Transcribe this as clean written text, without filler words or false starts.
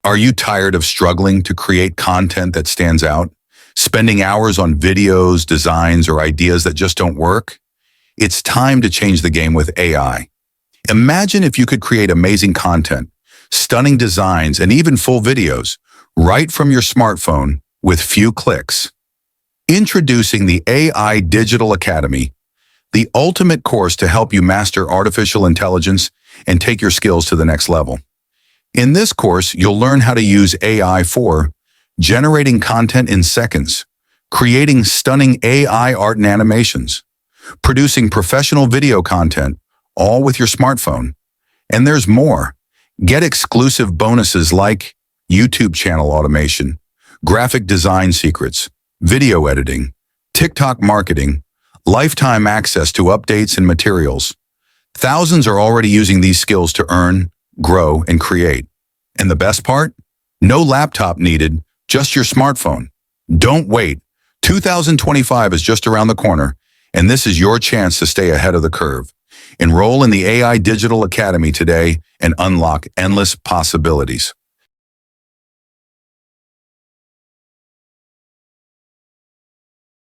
Are you tired of struggling to create content that stands out? Spending hours on videos, designs, or ideas that just don't work? It's time to change the game with AI. Imagine if you could create amazing content, stunning designs, and even full videos right from your smartphone with few clicks. Introducing the AI Digital Academy, the ultimate course to help you master artificial intelligence and take your skills to the next level. In this course, you'll learn how to use AI for generating content in seconds, creating stunning AI art and animations, producing professional video content, all with your smartphone. And there's more. Get exclusive bonuses like YouTube channel automation, graphic design secrets, video editing, TikTok marketing, lifetime access to updates and materials. Thousands are already using these skills to earn, grow, and create. And the best part? No laptop needed, just your smartphone. Don't wait. 2025 is just around the corner, and this is your chance to stay ahead of the curve. Enroll in the AI Digital Academy today and unlock endless possibilities.